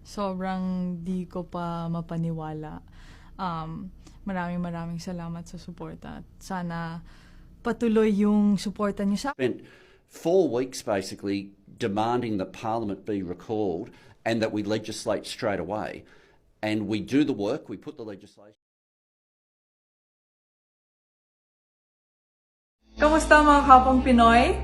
sobrang di ko pa mapaniwala. Maraming salamat sa suporta. Sana patuloy yung suporta niyo sa Spent 4 weeks basically demanding that Parliament be recalled and that we legislate straight away. And we do the work, we put the legislation. Kamusta mga kapong Pinoy?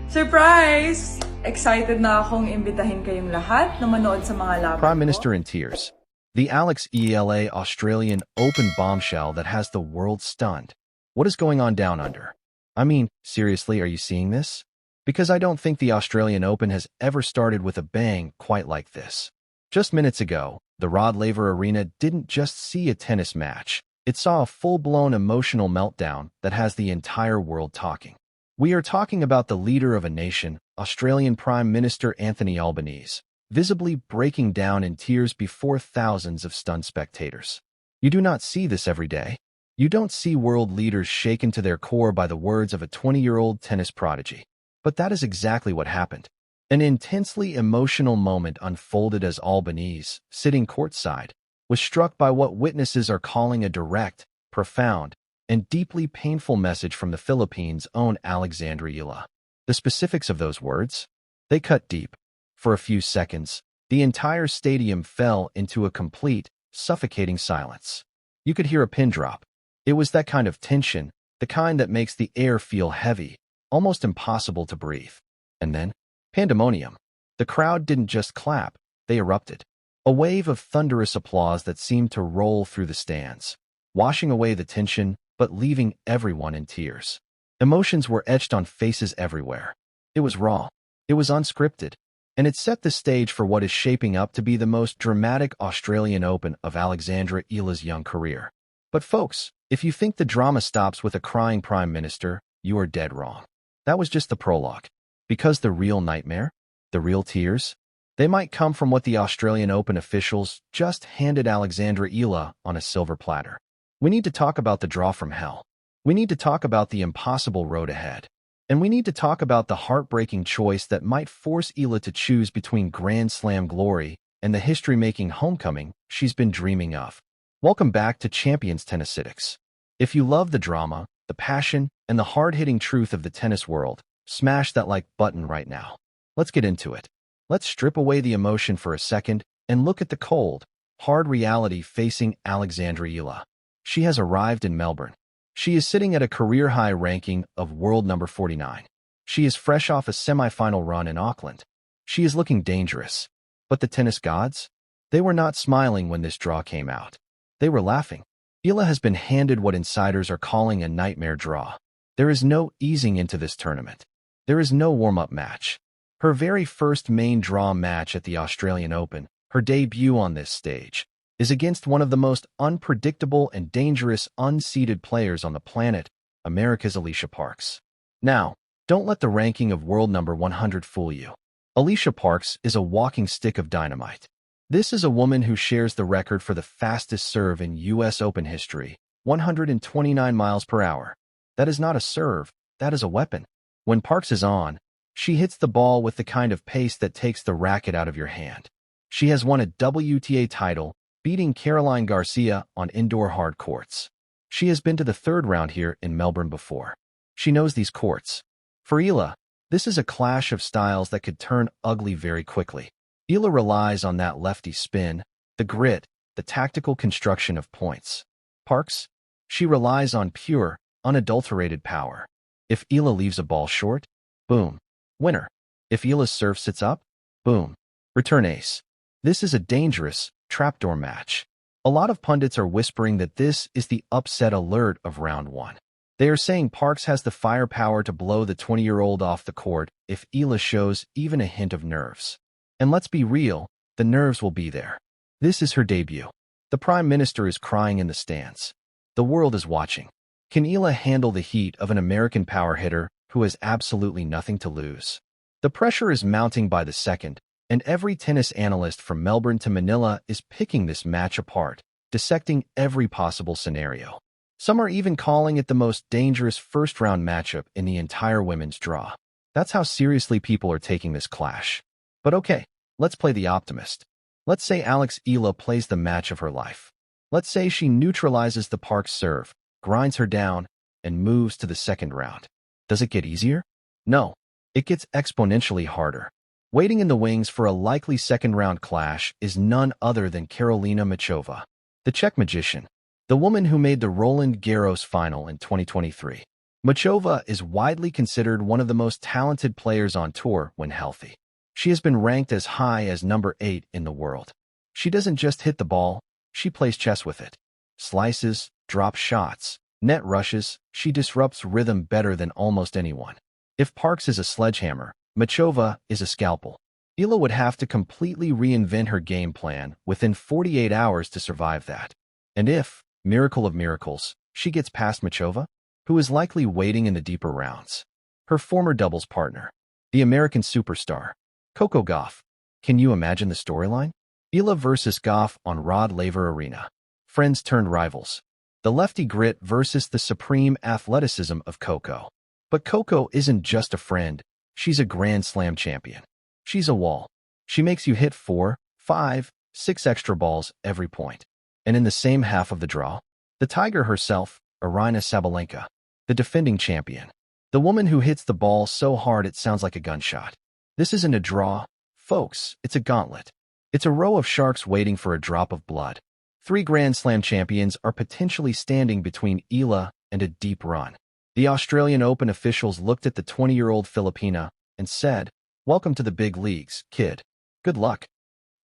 Surprise! Excited na akong imbitahin kayong lahat na manood sa mga laban Prime ko. Minister in tears. The Alexandra Eala Australian Open bombshell that has the world stunned. What is going on down under? I mean, seriously, are you seeing this? Because I don't think the Australian Open has ever started with a bang quite like this. Just minutes ago, the Rod Laver Arena didn't just see a tennis match. It saw a full-blown emotional meltdown that has the entire world talking. We are talking about the leader of a nation, Australian Prime Minister Anthony Albanese, visibly breaking down in tears before thousands of stunned spectators. You do not see this every day. You don't see world leaders shaken to their core by the words of a 20-year-old tennis prodigy. But that is exactly what happened. An intensely emotional moment unfolded as Albanese, sitting courtside, was struck by what witnesses are calling a direct, profound, and deeply painful message from the Philippines' own Alexandra Eala. The specifics of those words? They cut deep. For a few seconds, the entire stadium fell into a complete, suffocating silence. You could hear a pin drop. It was that kind of tension, the kind that makes the air feel heavy, almost impossible to breathe. And then, Pandemonium. The crowd didn't just clap, they erupted. A wave of thunderous applause that seemed to roll through the stands, washing away the tension but leaving everyone in tears. Emotions were etched on faces everywhere. It was raw. It was unscripted. And it set the stage for what is shaping up to be the most dramatic Australian Open of Alexandra Eala's young career. But folks, if you think the drama stops with a crying prime minister, you are dead wrong. That was just the prologue. Because the real nightmare, the real tears, they might come from what the Australian Open officials just handed Alexandra Eala on a silver platter. We need to talk about the draw from hell. We need to talk about the impossible road ahead. And we need to talk about the heartbreaking choice that might force Eala to choose between Grand Slam glory and the history-making homecoming she's been dreaming of. Welcome back to Champions Tennisistics. If you love the drama, the passion, and the hard-hitting truth of the tennis world, smash that like button right now. Let's get into it. Let's strip away the emotion for a second and look at the cold, hard reality facing Alexandra Eala. She has arrived in Melbourne. She is sitting at a career-high ranking of world number 49. She is fresh off a semi-final run in Auckland. She is looking dangerous. But the tennis gods? They were not smiling when this draw came out. They were laughing. Eala has been handed what insiders are calling a nightmare draw. There is no easing into this tournament. There is no warm-up match. Her very first main draw match at the Australian Open, her debut on this stage, is against one of the most unpredictable and dangerous unseeded players on the planet, America's Alicia Parks. Now, don't let the ranking of world number 100 fool you. Alicia Parks is a walking stick of dynamite. This is a woman who shares the record for the fastest serve in U.S. Open history, 129 miles per hour. That is not a serve, that is a weapon. When Parks is on, she hits the ball with the kind of pace that takes the racket out of your hand. She has won a WTA title, beating Caroline Garcia on indoor hard courts. She has been to the third round here in Melbourne before. She knows these courts. For Eala, this is a clash of styles that could turn ugly very quickly. Eala relies on that lefty spin, the grit, the tactical construction of points. Parks? She relies on pure, unadulterated power. If Eala leaves a ball short, boom, winner. If Eala's serve sits up, boom, return ace. This is a dangerous, trapdoor match. A lot of pundits are whispering that this is the upset alert of round one. They are saying Parks has the firepower to blow the 20-year-old off the court if Eala shows even a hint of nerves. And let's be real, the nerves will be there. This is her debut. The Prime Minister is crying in the stands. The world is watching. Can Eala handle the heat of an American power hitter who has absolutely nothing to lose? The pressure is mounting by the second, and every tennis analyst from Melbourne to Manila is picking this match apart, dissecting every possible scenario. Some are even calling it the most dangerous first-round matchup in the entire women's draw. That's how seriously people are taking this clash. But okay, let's play the optimist. Let's say Alex Eala plays the match of her life. Let's say she neutralizes the Park's serve, grinds her down, and moves to the second round. Does it get easier? No. It gets exponentially harder. Waiting in the wings for a likely second-round clash is none other than Karolina Muchova, the Czech magician, the woman who made the Roland Garros final in 2023. Muchova is widely considered one of the most talented players on tour when healthy. She has been ranked as high as number 8 in the world. She doesn't just hit the ball, she plays chess with it. Slices, drops shots, net rushes, she disrupts rhythm better than almost anyone. If Parks is a sledgehammer, Muchova is a scalpel. Eala would have to completely reinvent her game plan within 48 hours to survive that. And if, miracle of miracles, she gets past Muchova, who is likely waiting in the deeper rounds, her former doubles partner, the American superstar, Coco Gauff. Can you imagine the storyline? Eala versus Gauff on Rod Laver Arena. Friends turned rivals. The lefty grit versus the supreme athleticism of Coco. But Coco isn't just a friend, she's a Grand Slam champion. She's a wall. She makes you hit 4, 5, 6 extra balls every point. And in the same half of the draw, the tiger herself, Aryna Sabalenka, the defending champion. The woman who hits the ball so hard it sounds like a gunshot. This isn't a draw, folks, it's a gauntlet. It's a row of sharks waiting for a drop of blood. 3 Grand Slam champions are potentially standing between Eala and a deep run. The Australian Open officials looked at the 20-year-old Filipina and said, "Welcome to the big leagues, kid. Good luck."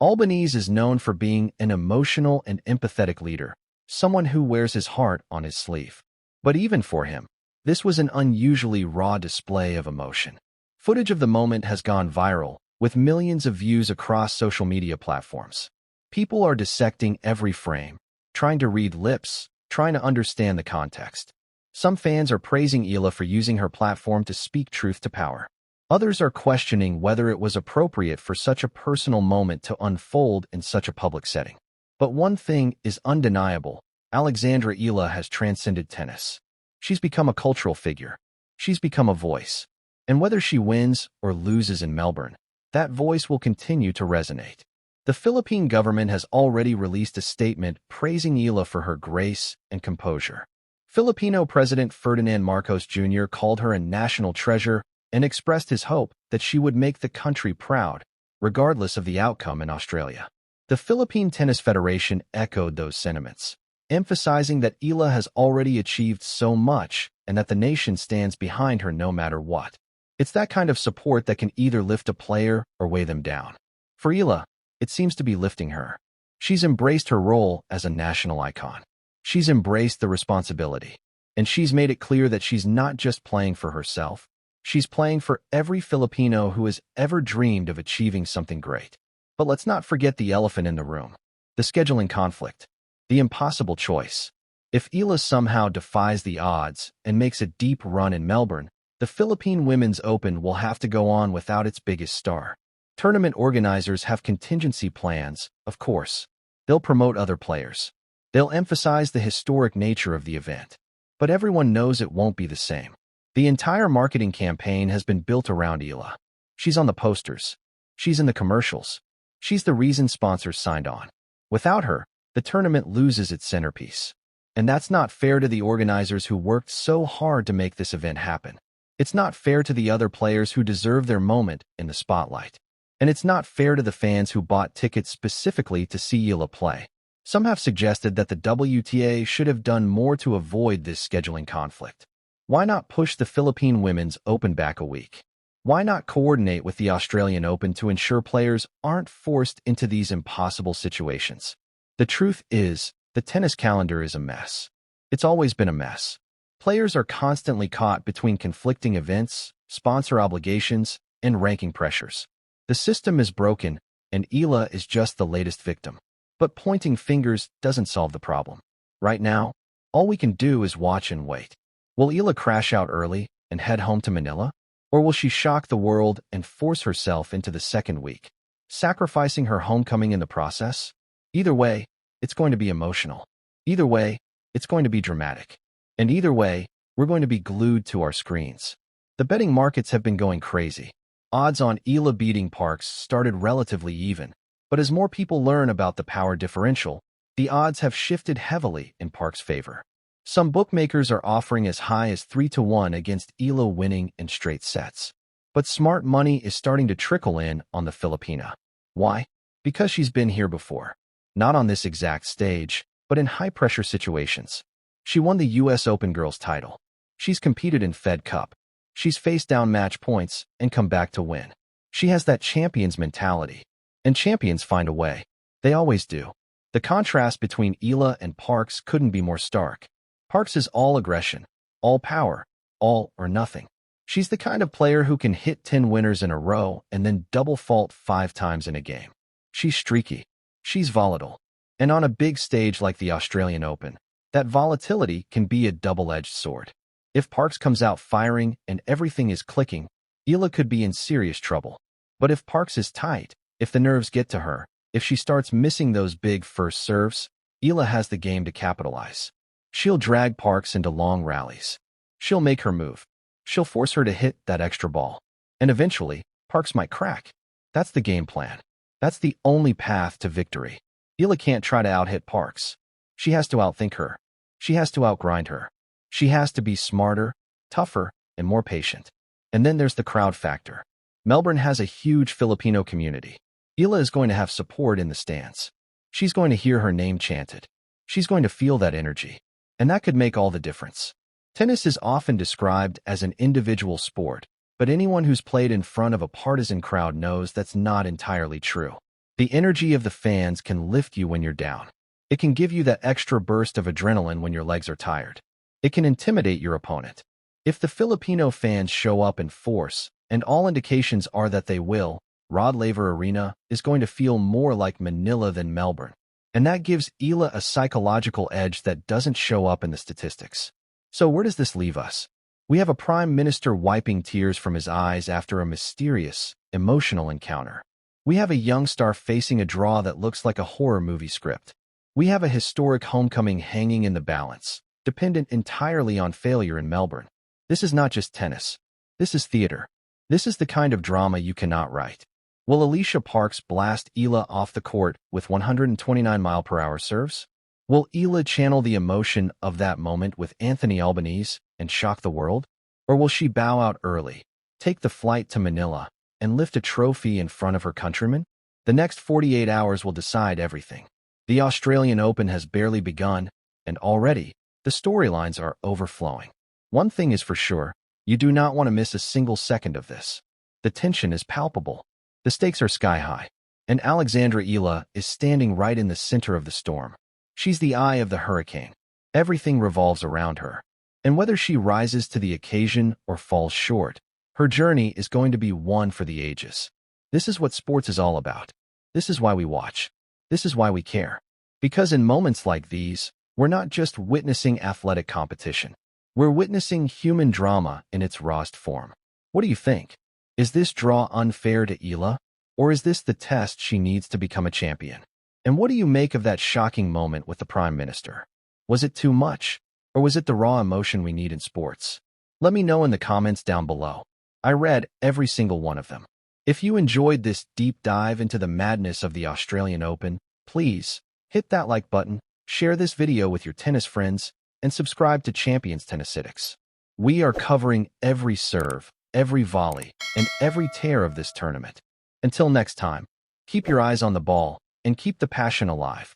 Albanese is known for being an emotional and empathetic leader, someone who wears his heart on his sleeve. But even for him, this was an unusually raw display of emotion. Footage of the moment has gone viral, with millions of views across social media platforms. People are dissecting every frame, trying to read lips, trying to understand the context. Some fans are praising Eala for using her platform to speak truth to power. Others are questioning whether it was appropriate for such a personal moment to unfold in such a public setting. But one thing is undeniable: Alexandra Eala has transcended tennis. She's become a cultural figure. She's become a voice. And whether she wins or loses in Melbourne, that voice will continue to resonate. The Philippine government has already released a statement praising Eala for her grace and composure. Filipino President Ferdinand Marcos Jr. called her a national treasure and expressed his hope that she would make the country proud, regardless of the outcome in Australia. The Philippine Tennis Federation echoed those sentiments, emphasizing that Eala has already achieved so much and that the nation stands behind her no matter what. It's that kind of support that can either lift a player or weigh them down. For Eala, it seems to be lifting her. She's embraced her role as a national icon. She's embraced the responsibility. And she's made it clear that she's not just playing for herself. She's playing for every Filipino who has ever dreamed of achieving something great. But let's not forget the elephant in the room: the scheduling conflict, the impossible choice. If Eala somehow defies the odds and makes a deep run in Melbourne, the Philippine Women's Open will have to go on without its biggest star. Tournament organizers have contingency plans, of course. They'll promote other players. They'll emphasize the historic nature of the event. But everyone knows it won't be the same. The entire marketing campaign has been built around Eala. She's on the posters. She's in the commercials. She's the reason sponsors signed on. Without her, the tournament loses its centerpiece. And that's not fair to the organizers who worked so hard to make this event happen. It's not fair to the other players who deserve their moment in the spotlight. And it's not fair to the fans who bought tickets specifically to see Eala play. Some have suggested that the WTA should have done more to avoid this scheduling conflict. Why not push the Philippine Women's Open back a week? Why not coordinate with the Australian Open to ensure players aren't forced into these impossible situations? The truth is, the tennis calendar is a mess. It's always been a mess. Players are constantly caught between conflicting events, sponsor obligations, and ranking pressures. The system is broken, and Eala is just the latest victim. But pointing fingers doesn't solve the problem. Right now, all we can do is watch and wait. Will Eala crash out early and head home to Manila? Or will she shock the world and force herself into the second week, sacrificing her homecoming in the process? Either way, it's going to be emotional. Either way, it's going to be dramatic. And either way, we're going to be glued to our screens. The betting markets have been going crazy. Odds on Eala beating Parks started relatively even, But as more people learn about the power differential, the odds have shifted heavily in Park's favor. Some bookmakers are offering as high as 3-1 against Eala winning in straight sets. But smart money is starting to trickle in on the Filipina. Why? Because she's been here before. Not on this exact stage, but in high-pressure situations. She won the US Open girls title. She's competed in Fed Cup. She's faced down match points and come back to win. She has that champion's mentality. And champions find a way. They always do. The contrast between Eala and Parks couldn't be more stark. Parks is all aggression, all power, all or nothing. She's the kind of player who can hit 10 winners in a row and then double fault 5 times in a game. She's streaky. She's volatile. And on a big stage like the Australian Open, that volatility can be a double-edged sword. If Parks comes out firing and everything is clicking, Eala could be in serious trouble. But if Parks is tight, if the nerves get to her, if she starts missing those big first serves, Eala has the game to capitalize. She'll drag Parks into long rallies. She'll make her move. She'll force her to hit that extra ball. And eventually, Parks might crack. That's the game plan. That's the only path to victory. Eala can't try to out-hit Parks. She has to outthink her. She has to outgrind her. She has to be smarter, tougher, and more patient. And then there's the crowd factor. Melbourne has a huge Filipino community. Eala is going to have support in the stands. She's going to hear her name chanted. She's going to feel that energy. And that could make all the difference. Tennis is often described as an individual sport, but anyone who's played in front of a partisan crowd knows that's not entirely true. The energy of the fans can lift you when you're down. It can give you that extra burst of adrenaline when your legs are tired. It can intimidate your opponent. If the Filipino fans show up in force, and all indications are that they will, Rod Laver Arena is going to feel more like Manila than Melbourne. And that gives Eala a psychological edge that doesn't show up in the statistics. So where does this leave us? We have a prime minister wiping tears from his eyes after a mysterious, emotional encounter. We have a young star facing a draw that looks like a horror movie script. We have a historic homecoming hanging in the balance, dependent entirely on failure in Melbourne. This is not just tennis. This is theater. This is the kind of drama you cannot write. Will Alicia Parks blast Eala off the court with 129-mile-per-hour serves? Will Eala channel the emotion of that moment with Anthony Albanese and shock the world? Or will she bow out early, take the flight to Manila, and lift a trophy in front of her countrymen? The next 48 hours will decide everything. The Australian Open has barely begun, and already, the storylines are overflowing. One thing is for sure, you do not want to miss a single second of this. The tension is palpable. The stakes are sky high. And Alexandra Eala is standing right in the center of the storm. She's the eye of the hurricane. Everything revolves around her. And whether she rises to the occasion or falls short, her journey is going to be one for the ages. This is what sports is all about. This is why we watch. This is why we care. Because in moments like these, we're not just witnessing athletic competition. We're witnessing human drama in its rawest form. What do you think? Is this draw unfair to Eala? Or is this the test she needs to become a champion? And what do you make of that shocking moment with the Prime Minister? Was it too much? Or was it the raw emotion we need in sports? Let me know in the comments down below. I read every single one of them. If you enjoyed this deep dive into the madness of the Australian Open, please hit that like button, share this video with your tennis friends, and subscribe to Champions Tennisitics. We are covering every serve, every volley, and every tear of this tournament. Until next time, keep your eyes on the ball and keep the passion alive.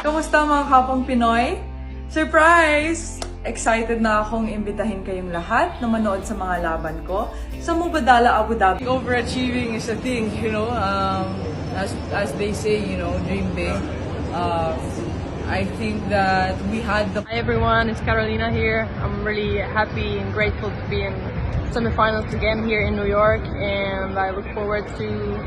Kamusta mga kapong Pinoy? Surprise! Excited na akong imbitahin kayong lahat na manood sa mga laban ko sa Mubadala Abu Dhabi. Overachieving is a thing, as they say, dream big. I think that we had the... Hi everyone, it's Carolina here. I'm really happy and grateful to be in semifinals again here in New York, and I look forward to